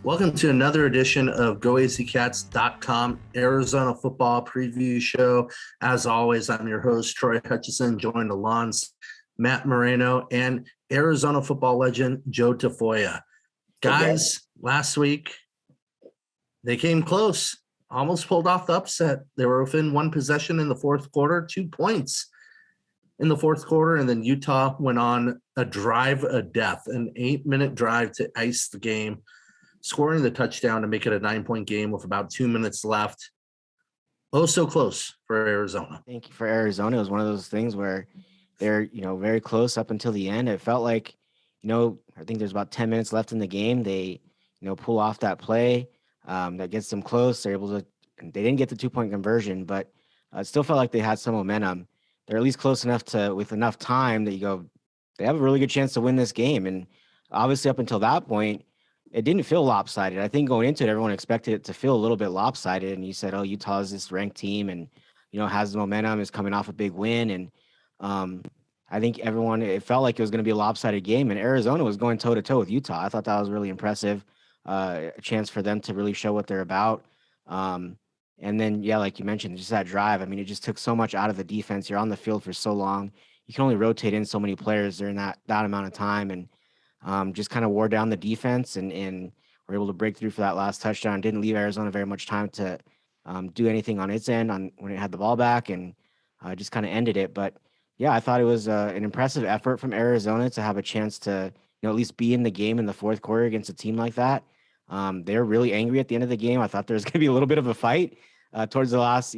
Welcome to another edition of GOAZCATS.com Arizona football preview show. As always, I'm your host, Troy Hutchison, joined along Matt Moreno and Arizona football legend, Joe Tafoya. Guys, last week, they came close, almost pulled off the upset. They were within one possession in the fourth quarter, 2 points in the fourth quarter, and then Utah went on a drive of death, an 8-minute drive to ice the game, scoring the touchdown to make it a 9-point game with about 2 minutes left. Oh, so close for Arizona. Thank you for Arizona. It was one of those things where they're, very close up until the end. It felt like, I think there's about 10 minutes left in the game. They, pull off that play that gets them close. They're able to, they didn't get the 2-point conversion, but it still felt like they had some momentum. They're at least close enough with enough time that you go, they have a really good chance to win this game. And obviously up until that point, it didn't feel lopsided. I think going into it, everyone expected it to feel a little bit lopsided. And you said, oh, Utah is this ranked team and, has the momentum, is coming off a big win. And I think it felt like it was going to be a lopsided game. And Arizona was going toe-to-toe with Utah. I thought that was really impressive, a chance for them to really show what they're about. And then, yeah, like you mentioned, just that drive. I mean, it just took so much out of the defense. You're on the field for so long. You can only rotate in so many players during that amount of time. And just kind of wore down the defense and were able to break through for that last touchdown. Didn't leave Arizona very much time to do anything on its end when it had the ball back, and just kind of ended it. But yeah, I thought it was an impressive effort from Arizona to have a chance to at least be in the game in the fourth quarter against a team like that. They're really angry at the end of the game. I thought there was going to be a little bit of a fight towards the last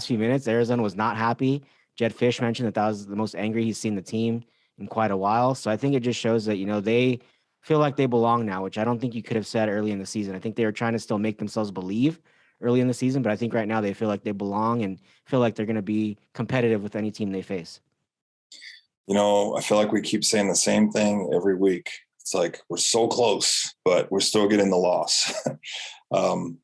few minutes. Arizona was not happy. Jed Fish mentioned that was the most angry he's seen the team in quite a while. So I think it just shows that, they feel like they belong now, which I don't think you could have said early in the season. I think they were trying to still make themselves believe early in the season, but I think right now they feel like they belong and feel like they're going to be competitive with any team they face. I feel like we keep saying the same thing every week. It's like we're so close, but we're still getting the loss. 2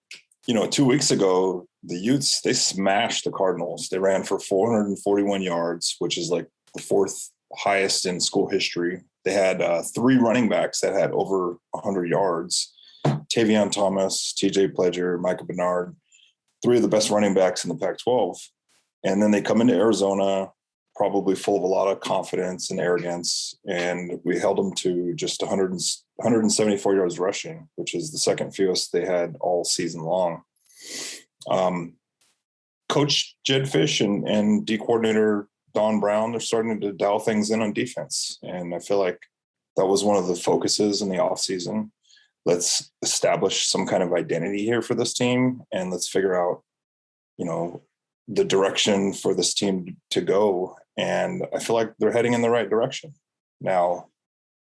weeks ago, the Utes, they smashed the Cardinals. They ran for 441 yards, which is like the fourth highest in school history. They had 3 running backs that had over 100 yards. Tavion Thomas, TJ Pledger, Micah Bernard, 3 of the best running backs in the Pac-12. And then they come into Arizona probably full of a lot of confidence and arrogance, and we held them to just 174 yards rushing, which is the second fewest they had all season long. Coach Jed Fish and D coordinator Don Brown, they're starting to dial things in on defense. And I feel like that was one of the focuses in the offseason. Let's establish some kind of identity here for this team, and let's figure out, the direction for this team to go. And I feel like they're heading in the right direction. Now,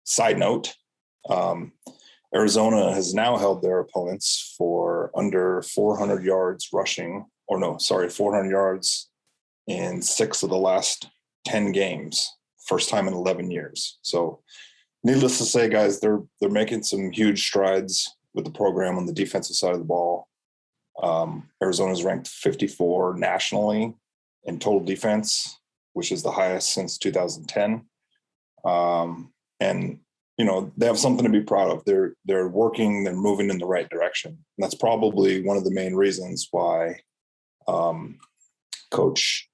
side note, Arizona has now held their opponents for under 400 yards rushing, 400 yards in 6 of the last 10 games, first time in 11 years. So needless to say, guys, they're making some huge strides with the program on the defensive side of the ball. Arizona's ranked 54 nationally in total defense, which is the highest since 2010. And, they have something to be proud of. They're working, they're moving in the right direction. And that's probably one of the main reasons why Coach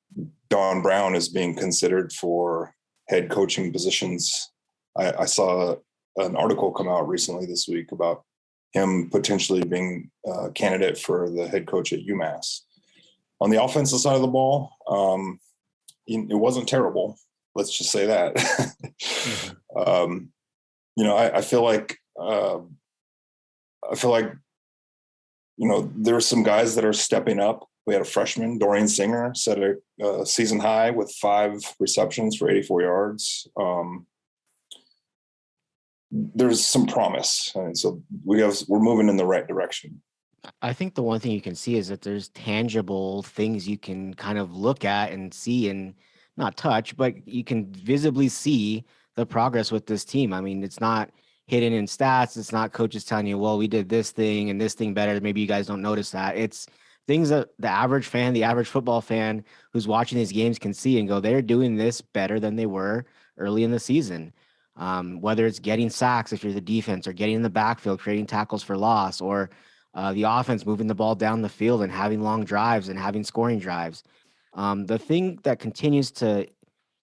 Don Brown is being considered for head coaching positions. I saw an article come out recently this week about him potentially being a candidate for the head coach at UMass. On the offensive side of the ball, it wasn't terrible. Let's just say that. Mm-hmm. I feel like there's some guys that are stepping up. We had a freshman, Dorian Singer, set a season high with 5 receptions for 84 yards. There's some promise. And so we're moving in the right direction. I think the one thing you can see is that there's tangible things you can kind of look at and see and not touch, but you can visibly see the progress with this team. I mean, it's not hidden in stats. It's not coaches telling you, well, we did this thing and this thing better. Maybe you guys don't notice that. It's things that the average fan, the average football fan who's watching these games can see and go, they're doing this better than they were early in the season. whether it's getting sacks if you're the defense, or getting in the backfield, creating tackles for loss, or the offense moving the ball down the field and having long drives and having scoring drives. The thing that continues to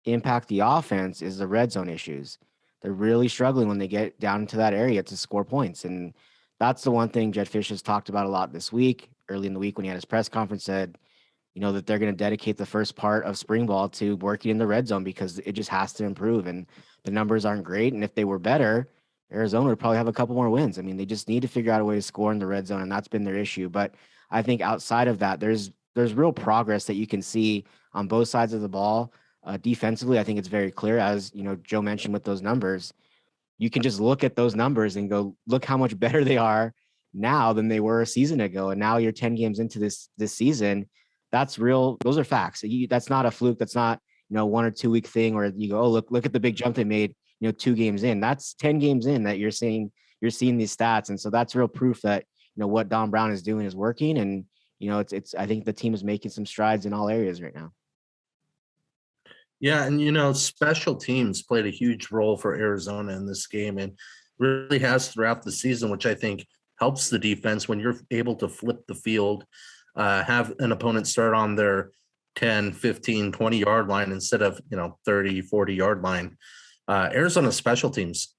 impact the offense is the red zone issues. They're really struggling when they get down into that area to score points. And that's the one thing Jed Fish has talked about a lot this week. Early in the week when he had his press conference, said, that they're going to dedicate the first part of spring ball to working in the red zone because it just has to improve. And the numbers aren't great. And if they were better, Arizona would probably have a couple more wins. I mean, they just need to figure out a way to score in the red zone, and that's been their issue. But I think outside of that, there's real progress that you can see on both sides of the ball. Defensively, I think it's very clear, as Joe mentioned with those numbers. You can just look at those numbers and go, look how much better they are now than they were a season ago. And now you're 10 games into this season. That's real. Those are facts. That's not a fluke. That's not 1 or 2 week thing where you go, oh, look at the big jump they made 2 games in. That's 10 games in that you're seeing these stats. And so that's real proof that what Don Brown is doing is working. And it's I think the team is making some strides in all areas right now. Yeah, and special teams played a huge role for Arizona in this game, and really has throughout the season, which I think helps the defense when you're able to flip the field, have an opponent start on their 10, 15, 20-yard line instead of 30, 40-yard line. Arizona special teams,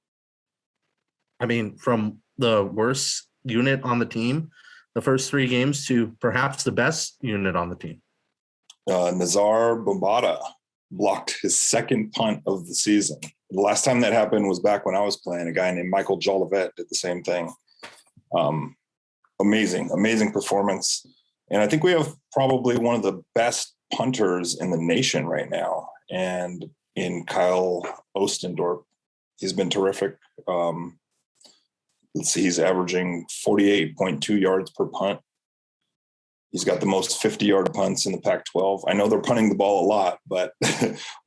I mean, from the worst unit on the team the first 3 games to perhaps the best unit on the team. Nazar Bombada blocked his second punt of the season. The last time that happened was back when I was playing. A guy named Michael Jolivet did the same thing. Amazing performance. And I think we have probably one of the best punters in the nation right now. And in Kyle Ostendorp, he's been terrific. Let's see, he's averaging 48.2 yards per punt. He's got the most 50-yard punts in the Pac-12. I know they're punting the ball a lot, but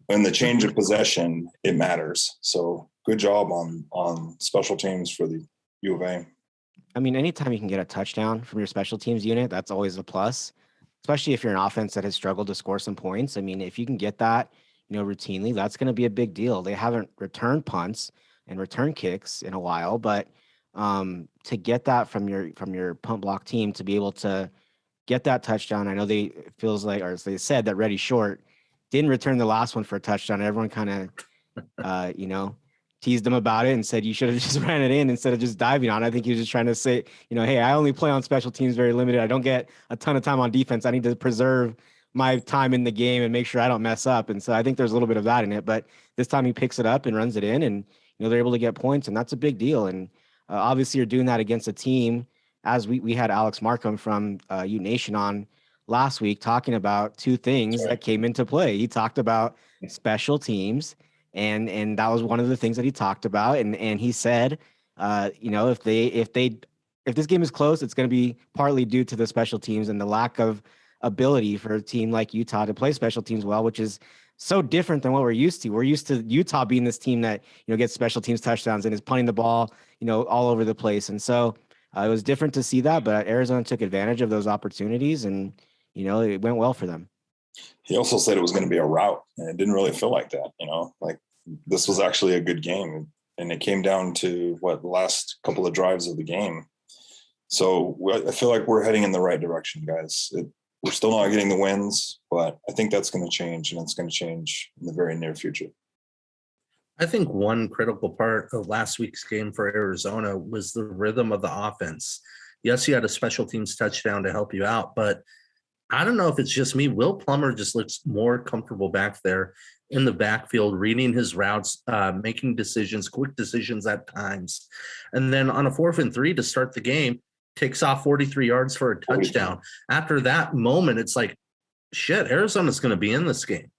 when the change of possession, it matters. So good job on special teams for the U of A. I mean, anytime you can get a touchdown from your special teams unit, that's always a plus, especially if you're an offense that has struggled to score some points. I mean, if you can get that, routinely, that's going to be a big deal. They haven't returned punts and return kicks in a while, but to get that from your punt block team, to be able to get that touchdown. I know it feels like, or they said that Reddy Short didn't return the last one for a touchdown. Everyone kind of, teased him about it and said, you should have just ran it in instead of just diving on. I think he was just trying to say, hey, I only play on special teams very limited. I don't get a ton of time on defense. I need to preserve my time in the game and make sure I don't mess up. And so I think there's a little bit of that in it, but this time he picks it up and runs it in, and, they're able to get points, and that's a big deal. And obviously you're doing that against a team, as we had Alex Markham from U Nation on last week talking about 2 things that came into play. He talked about special teams, and that was one of the things that he talked about. And he said, if this game is close, it's going to be partly due to the special teams and the lack of ability for a team like Utah to play special teams well, which is so different than what we're used to. We're used to Utah being this team that, gets special teams touchdowns and is punting the ball, all over the place. And so it was different to see that, but Arizona took advantage of those opportunities, and, it went well for them. He also said it was going to be a rout, and it didn't really feel like that. Like this was actually a good game, and it came down to the last couple of drives of the game. So I feel like we're heading in the right direction, guys. We're still not getting the wins, but I think that's going to change, and it's going to change in the very near future. I think one critical part of last week's game for Arizona was the rhythm of the offense. Yes, you had a special teams touchdown to help you out, but I don't know if it's just me. Will Plummer just looks more comfortable back there in the backfield, reading his routes, making decisions, quick decisions at times. And then on a 4th and 3 to start the game, takes off 43 yards for a touchdown. After that moment, it's like, shit, Arizona's going to be in this game.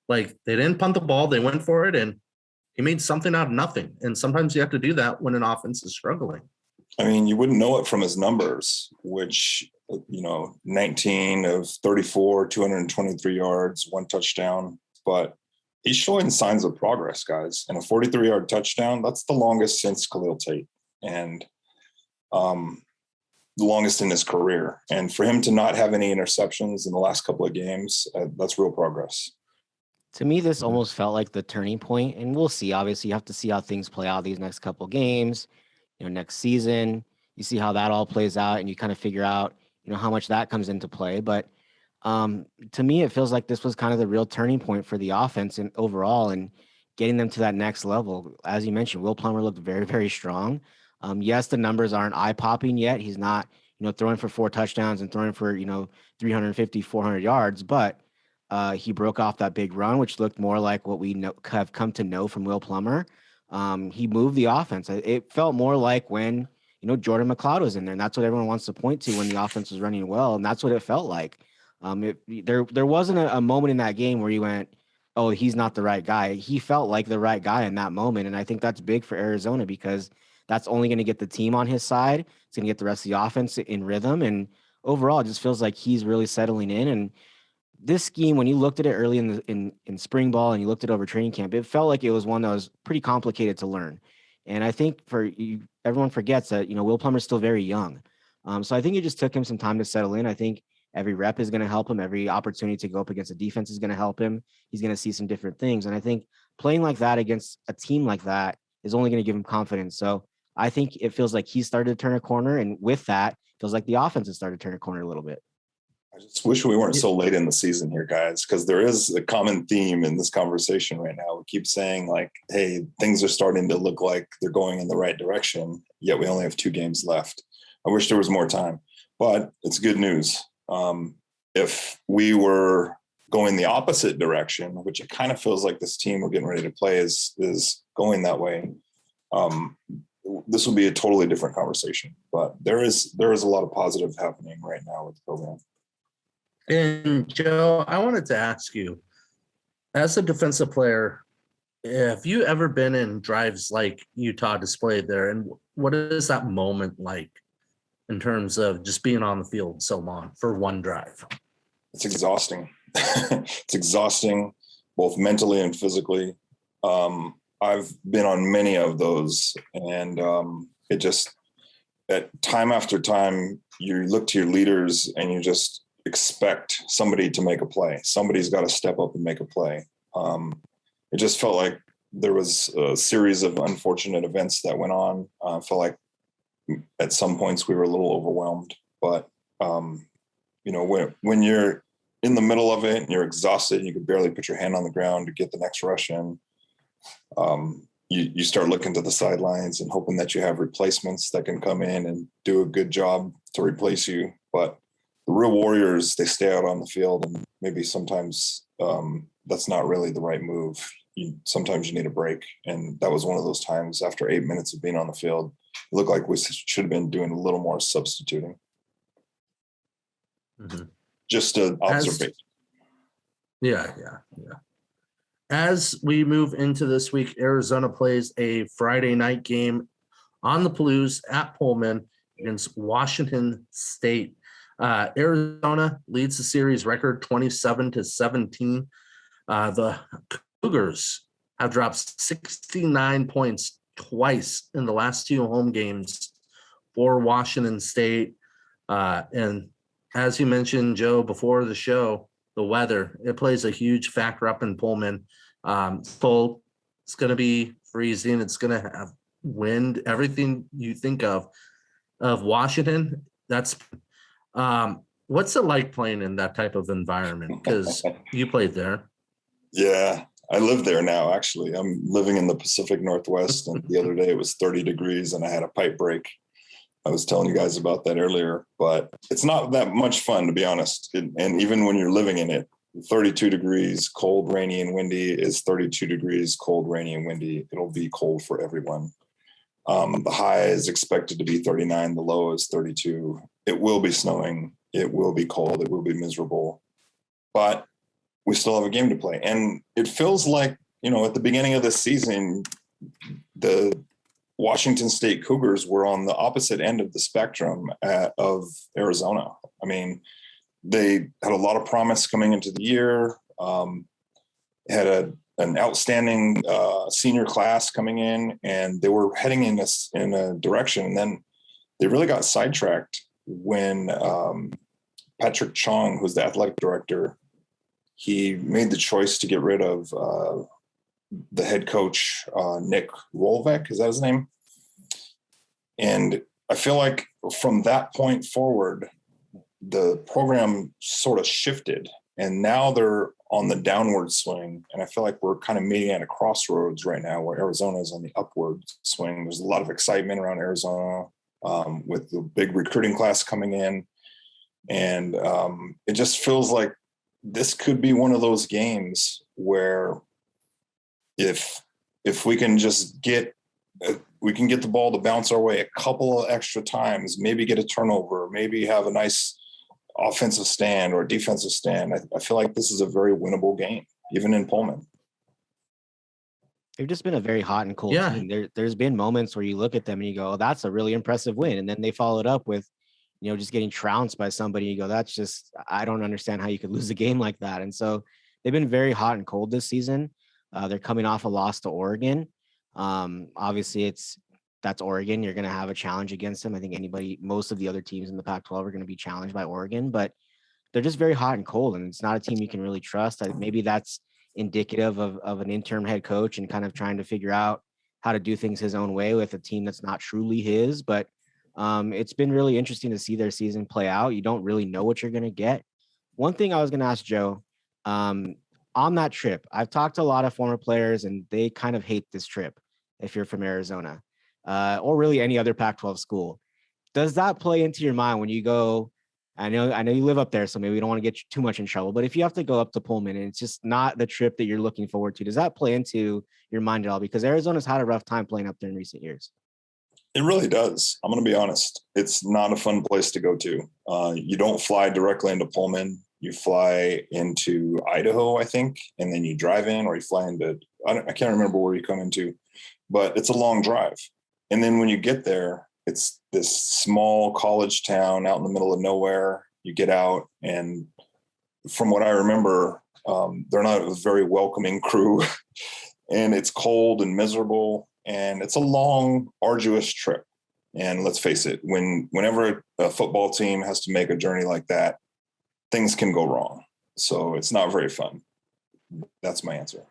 Like, they didn't punt the ball. They went for it, and he made something out of nothing. And sometimes you have to do that when an offense is struggling. I mean, you wouldn't know it from his numbers, which, 19 of 34, 223 yards, 1 touchdown. But he's showing signs of progress, guys. And a 43-yard touchdown, that's the longest since Khalil Tate. And the longest in his career. And for him to not have any interceptions in the last couple of games, that's real progress. To me, this almost felt like the turning point, and we'll see. Obviously, you have to see how things play out these next couple games, next season. You see how that all plays out, and you kind of figure out, how much that comes into play. But to me, it feels like this was kind of the real turning point for the offense and overall, and getting them to that next level. As you mentioned, Will Plummer looked very, very strong. Yes, the numbers aren't eye popping yet. He's not, throwing for 4 touchdowns and throwing for, 350, 400 yards, but he broke off that big run, which looked more like what we have come to know from Will Plummer. He moved the offense. It felt more like when, Jordan McLeod was in there, and that's what everyone wants to point to when the offense was running well, and that's what it felt like. There wasn't a moment in that game where you went, oh, he's not the right guy. He felt like the right guy in that moment, and I think that's big for Arizona because that's only going to get the team on his side. It's going to get the rest of the offense in rhythm, and overall, it just feels like he's really settling in. And this scheme, when you looked at it early in spring ball and you looked at it over training camp, it felt like it was one that was pretty complicated to learn. And I think everyone forgets that, Will Plummer's still very young. So I think it just took him some time to settle in. I think every rep is going to help him. Every opportunity to go up against a defense is going to help him. He's going to see some different things. And I think playing like that against a team like that is only going to give him confidence. So I think it feels like he started to turn a corner. And with that, it feels like the offense has started to turn a corner a little bit. I just wish we weren't so late in the season here, guys, because there is a common theme in this conversation right now. We keep saying, like, hey, things are starting to look like they're going in the right direction, yet we only have 2 games left. I wish there was more time, but it's good news. If we were going the opposite direction, which it kind of feels like this team we're getting ready to play is going that way, this will be a totally different conversation. But there is a lot of positive happening right now with the program. And Joe, I wanted to ask you, as a defensive player, have you ever been in drives like Utah displayed there? And what is that moment like in terms of just being on the field so long for one drive? It's exhausting. It's exhausting, both mentally and physically. I've been on many of those, and it just, at time after time, you look to your leaders and you just expect somebody to make a play. Somebody's got to step up and make a play. It just felt like there was a series of unfortunate events that went on. I felt like at some points we were a little overwhelmed, but when you're in the middle of it and you're exhausted and you can barely put your hand on the ground to get the next rush in, you start looking to the sidelines and hoping that you have replacements that can come in and do a good job to replace you. But the real warriors, they stay out on the field, and maybe sometimes that's not really the right move. Sometimes you need a break, and that was one of those times after 8 minutes of being on the field. It looked like we should have been doing a little more substituting. Mm-hmm. Just an observation. Yeah. As we move into this week, Arizona plays a Friday night game on the Palouse at Pullman against Washington State. Arizona leads the series record 27-17. The Cougars have dropped 69 points twice in the last 2 home games for Washington State. And as you mentioned, Joe, before the show, the weather, it plays a huge factor up in Pullman. It's cold. It's going to be freezing. It's going to have wind, everything you think of Washington. That's what's it like playing in that type of environment? Because you played there. Yeah, I live there now, actually. I'm living in the Pacific Northwest, and the other day it was 30 degrees and I had a pipe break. I was telling you guys about that earlier, but it's not that much fun, to be honest. And even when you're living in it, 32 degrees, cold, rainy, and windy is 32 degrees, cold, rainy, and windy. It'll be cold for everyone. The high is expected to be 39. The low is 32. It will be snowing. It will be cold. It will be miserable. But we still have a game to play. And it feels like, at the beginning of this season, the Washington State Cougars were on the opposite end of the spectrum of Arizona. I mean, they had a lot of promise coming into the year, had an outstanding senior class coming in, and they were heading in a direction. And then they really got sidetracked when Patrick Chong, who's the athletic director, he made the choice to get rid of the head coach, Nick Rolvek. Is that his name? And I feel like from that point forward, the program sort of shifted, and now they're on the downward swing. And I feel like we're kind of meeting at a crossroads right now where Arizona is on the upward swing. There's a lot of excitement around Arizona with the big recruiting class coming in. And it just feels like this could be one of those games where if we can just get the ball to bounce our way a couple of extra times, maybe get a turnover, maybe have a nice offensive stand or defensive stand. I feel like this is a very winnable game, even in Pullman. They've just been a very hot and cold team. There's been moments where you look at them and you go, oh, that's a really impressive win. And then they followed up with, just getting trounced by somebody. You go, that's just, I don't understand how you could lose a game like that. And so they've been very hot and cold this season. They're coming off a loss to Oregon. Obviously that's Oregon. You're going to have a challenge against them. I think most of the other teams in the Pac-12 are going to be challenged by Oregon, but they're just very hot and cold, and it's not a team you can really trust. Maybe that's indicative of an interim head coach and kind of trying to figure out how to do things his own way with a team that's not truly his. But it's been really interesting to see their season play out. You don't really know what you're going to get. One thing I was going to ask Joe, on that trip, I've talked to a lot of former players, and they kind of hate this trip if you're from Arizona. Or really any other Pac-12 school. Does that play into your mind when you go? I know you live up there, so maybe we don't want to get you too much in trouble, but if you have to go up to Pullman and it's just not the trip that you're looking forward to, does that play into your mind at all? Because Arizona's had a rough time playing up there in recent years. It really does. I'm going to be honest. It's not a fun place to go to. You don't fly directly into Pullman. You fly into Idaho, I think, and then you drive in, or you fly into, I can't remember where you come into, but it's a long drive. And then when you get there, it's this small college town out in the middle of nowhere. You get out, and from what I remember, they're not a very welcoming crew, and it's cold and miserable, and it's a long, arduous trip. And let's face it, whenever a football team has to make a journey like that, things can go wrong. So it's not very fun. That's my answer.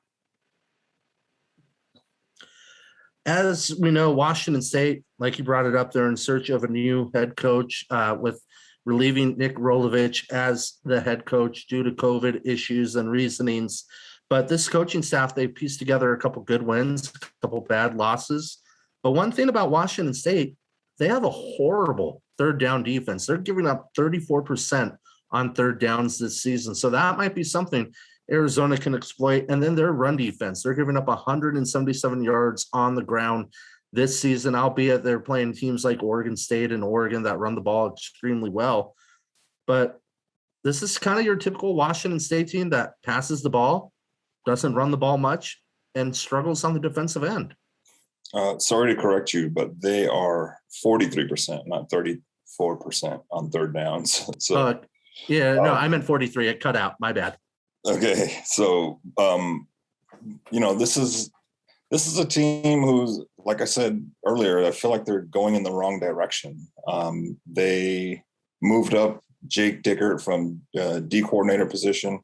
As we know, Washington State, like you brought it up, they're in search of a new head coach with relieving Nick Rolovich as the head coach due to COVID issues and reasonings. But this coaching staff, they pieced together a couple good wins, a couple bad losses. But one thing about Washington State, they have a horrible third down defense. They're giving up 34% on third downs this season. So that might be something Arizona can exploit. And then their run defense, they're giving up 177 yards on the ground this season, albeit they're playing teams like Oregon State and Oregon that run the ball extremely well. But this is kind of your typical Washington State team that passes the ball, doesn't run the ball much, and struggles on the defensive end. Sorry to correct you, but they are 43%, not 34% on third downs. So, I meant 43. It cut out. My bad. Okay, so this is a team who's, like I said earlier, I feel like they're going in the wrong direction. They moved up Jake Dickert from D coordinator position.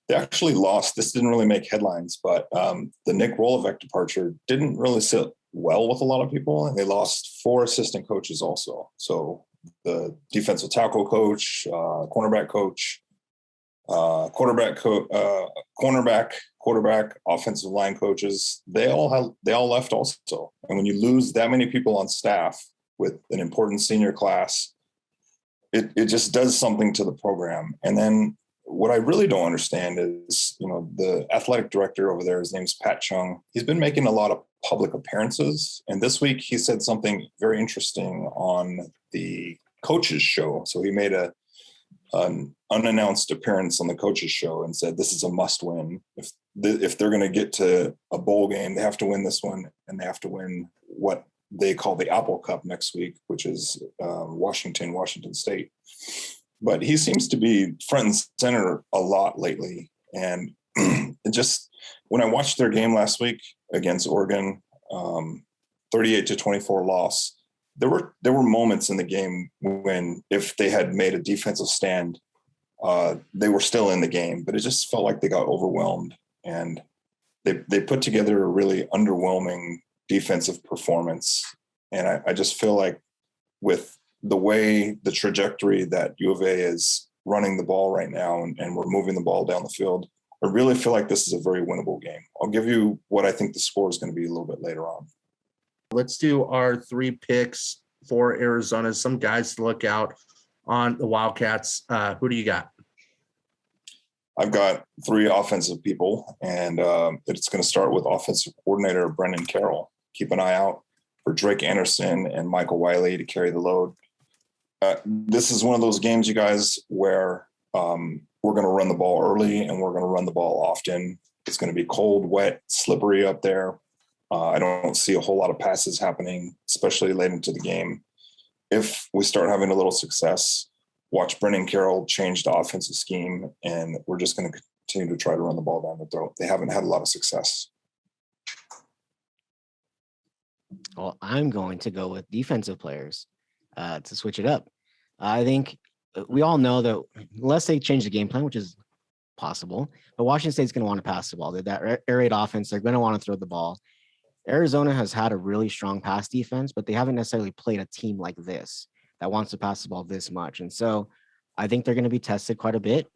They actually lost. This didn't really make headlines, but the Nick Rolovich departure didn't really sit well with a lot of people, and they lost 4 assistant coaches also. So the defensive tackle coach, cornerback coach, quarterback, offensive line coaches, they all left also. And when you lose that many people on staff with an important senior class, it just does something to the program. And then what I really don't understand is, the athletic director over there, his name's Pat Chung. He's been making a lot of public appearances. And this week he said something very interesting on the coaches show. So he made an unannounced appearance on the coaches show and said, this is a must win. If they're going to get to a bowl game, they have to win this one, and they have to win what they call the Apple Cup next week, which is Washington State. But he seems to be front and center a lot lately. And it just, when I watched their game last week against Oregon, 38-24 loss, there were moments in the game when, if they had made a defensive stand, they were still in the game, but it just felt like they got overwhelmed, and they put together a really underwhelming defensive performance. And I just feel like with the trajectory that U of A is running the ball right now, and we're moving the ball down the field, I really feel like this is a very winnable game. I'll give you what I think the score is going to be a little bit later on. Let's do our 3 picks for Arizona. Some guys to look out on the Wildcats. Who do you got? I've got 3 offensive people, and it's going to start with offensive coordinator Brendan Carroll. Keep an eye out for Drake Anderson and Michael Wiley to carry the load. This is one of those games, you guys, where we're going to run the ball early and we're going to run the ball often. It's going to be cold, wet, slippery up there. I don't see a whole lot of passes happening, especially late into the game. If we start having a little success, watch Brendan Carroll change the offensive scheme, and we're just going to continue to try to run the ball down the throat. They haven't had a lot of success. Well, I'm going to go with defensive players to switch it up. I think we all know that unless they change the game plan, which is possible, but Washington State's going to want to pass the ball. They're that air raid offense. They're going to want to throw the ball. Arizona has had a really strong pass defense, but they haven't necessarily played a team like this that wants to pass the ball this much. And so I think they're going to be tested quite a bit.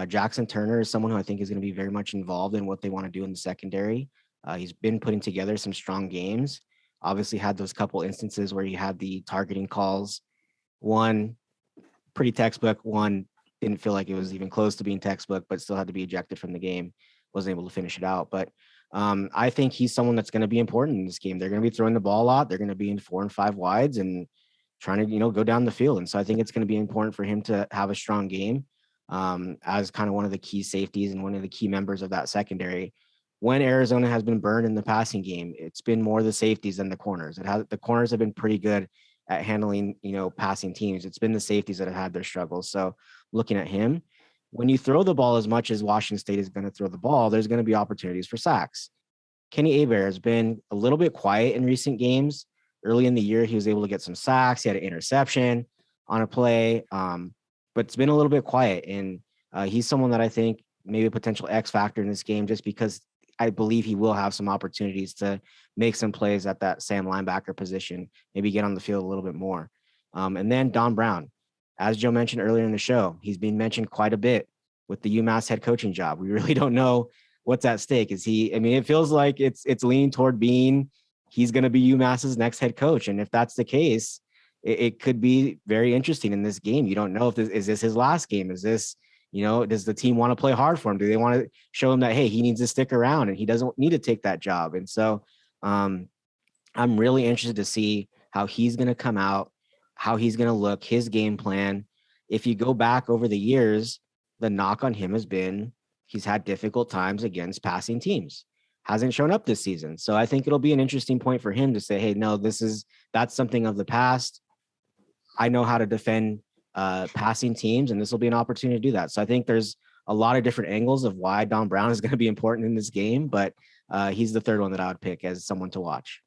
Jackson Turner is someone who I think is going to be very much involved in what they want to do in the secondary. He's been putting together some strong games. Obviously had those couple instances where he had the targeting calls. One pretty textbook, one didn't feel like it was even close to being textbook, but still had to be ejected from the game. Wasn't able to finish it out. But I think he's someone that's going to be important in this game. They're going to be throwing the ball a lot. They're going to be in 4 and 5 wides and trying to, go down the field. And so I think it's going to be important for him to have a strong game as kind of one of the key safeties and one of the key members of that secondary. When Arizona has been burned in the passing game, it's been more the safeties than the corners. The corners have been pretty good at handling, passing teams. It's been the safeties that have had their struggles. So looking at him, when you throw the ball as much as Washington State is going to throw the ball, there's going to be opportunities for sacks. Kenny Hebert has been a little bit quiet in recent games. Early in the year, he was able to get some sacks. He had an interception on a play, but it's been a little bit quiet. And he's someone that I think maybe a potential X factor in this game, just because I believe he will have some opportunities to make some plays at that Sam linebacker position, maybe get on the field a little bit more. And then Don Brown, as Joe mentioned earlier in the show, he's been mentioned quite a bit with the UMass head coaching job. We really don't know what's at stake. It feels like it's leaning toward being he's going to be UMass's next head coach. And if that's the case, it could be very interesting in this game. You don't know if is this his last game? Is this, does the team want to play hard for him? Do they want to show him that, hey, he needs to stick around and he doesn't need to take that job? And so I'm really interested to see how he's going to come out, how he's going to look, his game plan. If you go back over the years, the knock on him has been he's had difficult times against passing teams. Hasn't shown up this season. So I think it'll be an interesting point for him to say, hey, no, that's something of the past. I know how to defend passing teams, and this will be an opportunity to do that. So I think there's a lot of different angles of why Don Brown is going to be important in this game, but he's the third one that I would pick as someone to watch.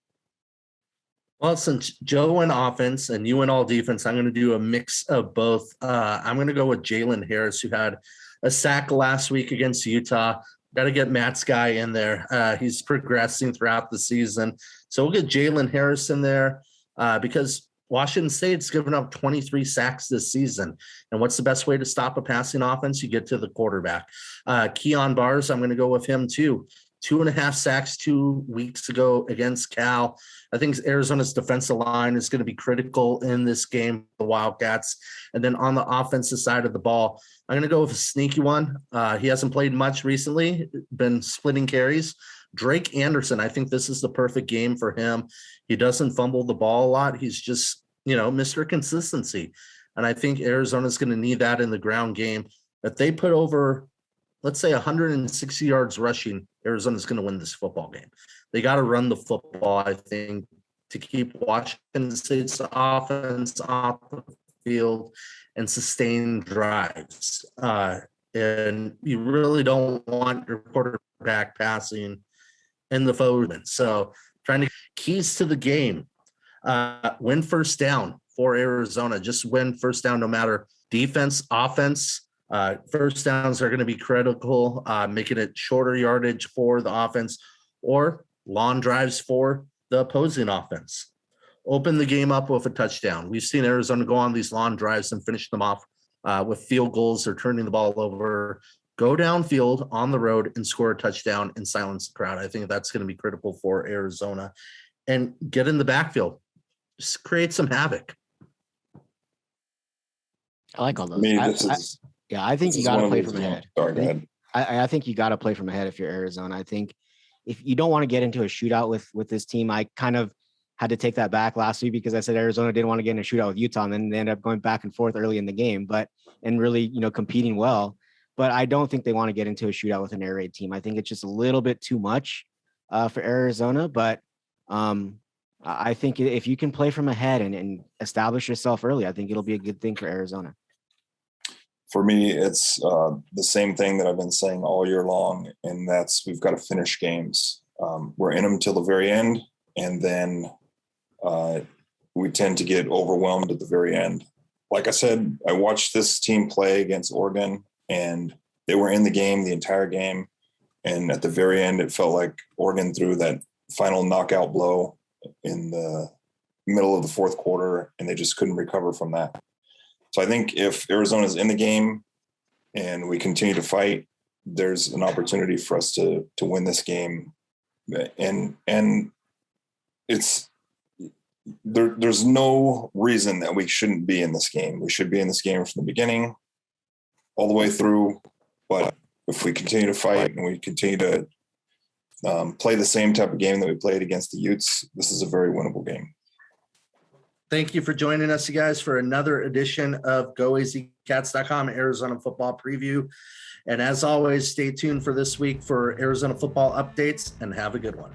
Well, since Joe went offense and you went all defense, I'm going to do a mix of both. I'm going to go with Jalen Harris, who had a sack last week against Utah. Got to get Matt's guy in there. He's progressing throughout the season. So we'll get Jalen Harris in there because Washington State's given up 23 sacks this season. And what's the best way to stop a passing offense? You get to the quarterback. Keon Bars, I'm going to go with him too. 2.5 sacks 2 weeks ago against Cal. I think Arizona's defensive line is going to be critical in this game, the Wildcats. And then on the offensive side of the ball, I'm going to go with a sneaky one. He hasn't played much recently, been splitting carries. Drake Anderson, I think this is the perfect game for him. He doesn't fumble the ball a lot. He's just, Mr. Consistency. And I think Arizona's going to need that in the ground game. If they put over, let's say 160 yards rushing, Arizona's going to win this football game. They got to run the football, I think, to keep Washington State's offense off the field and sustain drives. And you really don't want your quarterback passing in the forward. So trying to keys to the game, win first down for Arizona. Just win first down, no matter defense, offense. First downs are going to be critical, making it shorter yardage for the offense or long drives for the opposing offense. Open the game up with a touchdown. We've seen Arizona go on these long drives and finish them off with field goals or turning the ball over. Go downfield on the road and score a touchdown and silence the crowd. I think that's going to be critical for Arizona. And get in the backfield. Just create some havoc. I like all those. I think you got to play from ahead. Sorry, go ahead. I think you got to play from ahead if you're Arizona. I think if you don't want to get into a shootout with this team, I kind of had to take that back last week because I said Arizona didn't want to get in a shootout with Utah, and then they ended up going back and forth early in the game, and really, competing well. But I don't think they want to get into a shootout with an air raid team. I think it's just a little bit too much for Arizona. But I think if you can play from ahead and establish yourself early, I think it'll be a good thing for Arizona. For me, it's the same thing that I've been saying all year long, and that's we've got to finish games. We're in them till the very end, and then we tend to get overwhelmed at the very end. Like I said, I watched this team play against Oregon, and they were in the game the entire game. And at the very end, it felt like Oregon threw that final knockout blow in the middle of the fourth quarter, and they just couldn't recover from that. So I think if Arizona's in the game and we continue to fight, there's an opportunity for us to win this game. And it's there's no reason that we shouldn't be in this game. We should be in this game from the beginning all the way through. But if we continue to fight and we continue to play the same type of game that we played against the Utes, this is a very winnable game. Thank you for joining us, you guys, for another edition of GOAZCATS.com Arizona Football Preview. And as always, stay tuned for this week for Arizona football updates, and have a good one.